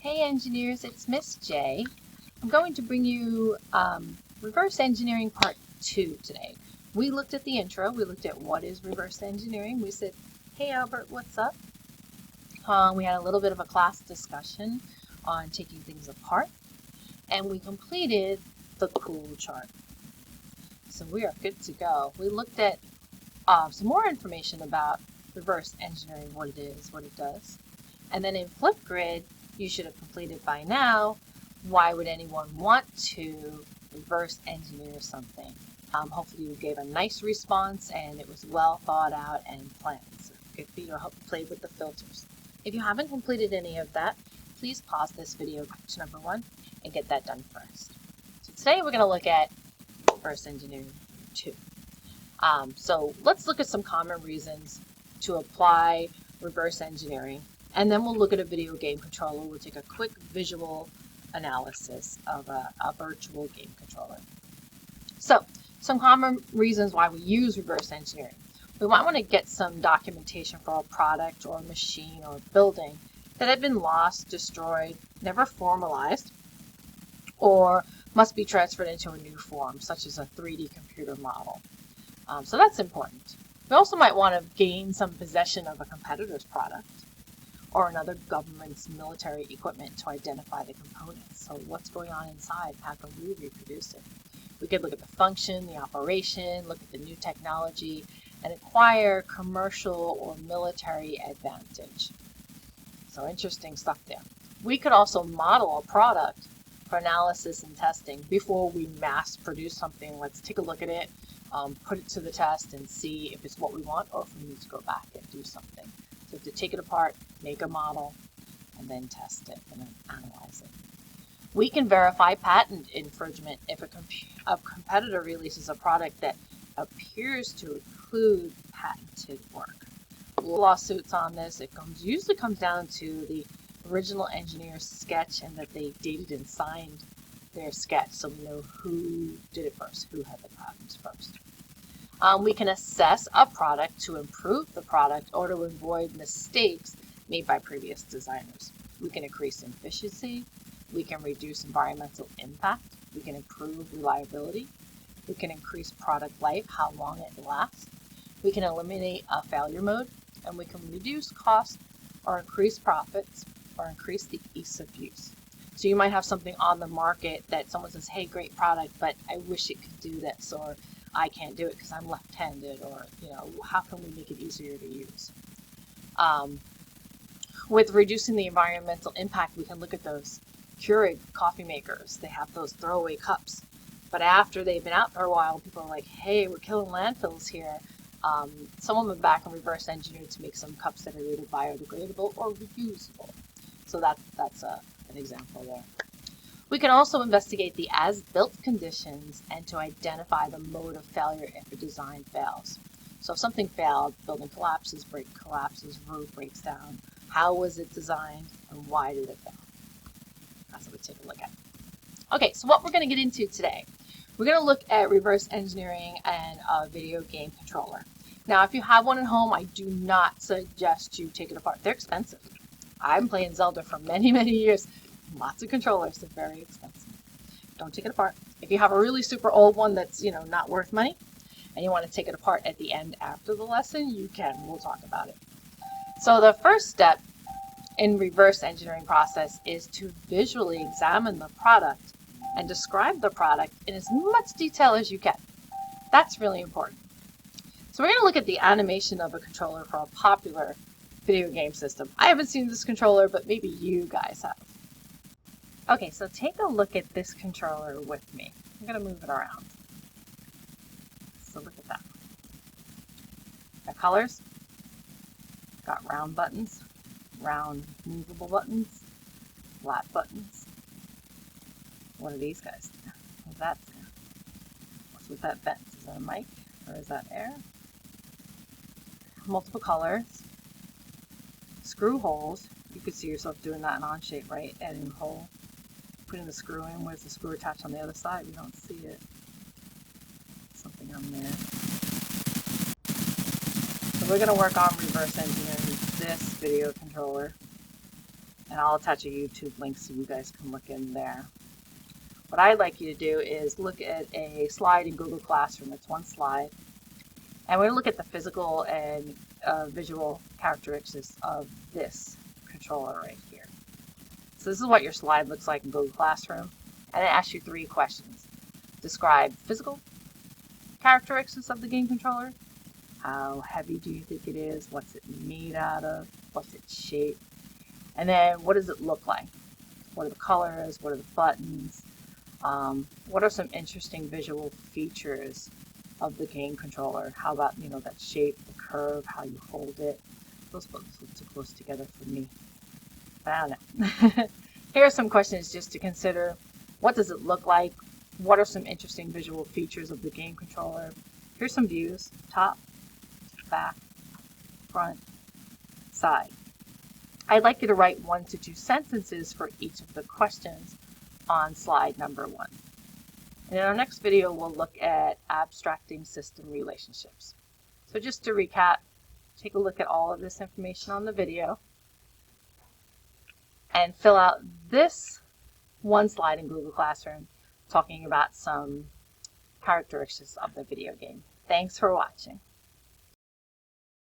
Hey engineers, it's Miss J. I'm going to bring you reverse engineering part 2 today. We looked at the intro, we looked at what is reverse engineering. We said, hey Albert, what's up? We had a little bit of a class discussion on taking things apart, and we completed the cool chart. So we are good to go. We looked at some more information about reverse engineering, what it is, what it does. And then in Flipgrid, you should have completed by now, why would anyone want to reverse engineer something? Hopefully you gave a nice response and it was well thought out and planned. So good for you. I hope you played with the filters. If you haven't completed any of that, please pause this video to number 1 and get that done first. So today we're going to look at reverse engineering 2. So let's look at some common reasons to apply reverse engineering. And then we'll look at a video game controller. We'll take a quick visual analysis of a virtual game controller. So, some common reasons why we use reverse engineering. We might want to get some documentation for a product or a machine or a building that had been lost, destroyed, never formalized, or must be transferred into a new form, such as a 3D computer model. So that's important. We also might want to gain some possession of a competitor's product or another government's military equipment to identify the components. So what's going on inside? How can we reproduce it? We could look at the function, the operation, look at the new technology, and acquire commercial or military advantage. So interesting stuff there. We could also model a product for analysis and testing before we mass produce something. Let's take a look at it, put it to the test and see if it's what we want or if we need to go back and do something. So to take it apart, make a model, and then test it and then analyze it. We can verify patent infringement if a competitor releases a product that appears to include patented work. Lawsuits on this, it usually comes down to the original engineer's sketch and that they dated and signed their sketch, so we know who did it first, who had the patents first. We can assess a product to improve the product or to avoid mistakes made by previous designers. We can increase efficiency. We can reduce environmental impact. We can improve reliability. We can increase product life, how long it lasts. We can eliminate a failure mode, and we can reduce costs or increase profits or increase the ease of use. So you might have something on the market that someone says, hey, great product, but I wish it could do this, or I can't do it because I'm left-handed, or, how can we make it easier to use? With reducing the environmental impact, we can look at those Keurig coffee makers. They have those throwaway cups. But after they've been out for a while, people are like, hey, we're killing landfills here. Someone went back and reverse engineered to make some cups that are either biodegradable or reusable. So that's an example there. We can also investigate the as-built conditions and to identify the mode of failure if a design fails. So if something failed, building collapses, brick collapses, roof breaks down, how was it designed and why did it fail? That's what we take a look at. Okay, so what we're going to get into today, we're going to look at reverse engineering and a video game controller. Now, if you have one at home, I do not suggest you take it apart. They're expensive. I'm playing Zelda for many, many years. Lots of controllers, they're very expensive. Don't take it apart. If you have a really super old one that's, not worth money, and you want to take it apart at the end after the lesson, you can. We'll talk about it. So the first step in reverse engineering process is to visually examine the product and describe the product in as much detail as you can. That's really important. So we're going to look at the animation of a controller for a popular video game system. I haven't seen this controller, but maybe you guys have. Okay, so take a look at this controller with me. I'm going to move it around. So look at that. Got colors. Got round buttons. Round movable buttons. Flat buttons. What are these guys? What's that? What's with that vent? Is that a mic or is that air? Multiple colors. Screw holes. You could see yourself doing that in Onshape, right? Adding a hole. Putting the screw in. Where's the screw attached on the other side? We don't see it. Something on there. So we're going to work on reverse engineering this video controller. And I'll attach a YouTube link so you guys can look in there. What I'd like you to do is look at a slide in Google Classroom. It's one slide. And we're going to look at the physical and visual characteristics of this controller right here. So this is what your slide looks like in Google Classroom. And it asks you 3 questions. Describe physical characteristics of the game controller. How heavy do you think it is? What's it made out of? What's its shape? And then what does it look like? What are the colors? What are the buttons? What are some interesting visual features of the game controller? How about, that shape, the curve, how you hold it? Those buttons look too close together for me. But I don't know. Here are some questions just to consider. What does it look like? What are some interesting visual features of the game controller? Here's some views: top, back, front, side. I'd like you to write 1 to 2 sentences for each of the questions on slide number 1. And in our next video, we'll look at abstracting system relationships. So just to recap, take a look at all of this information on the video and fill out this one slide in Google Classroom talking about some characteristics of the video game. Thanks for watching.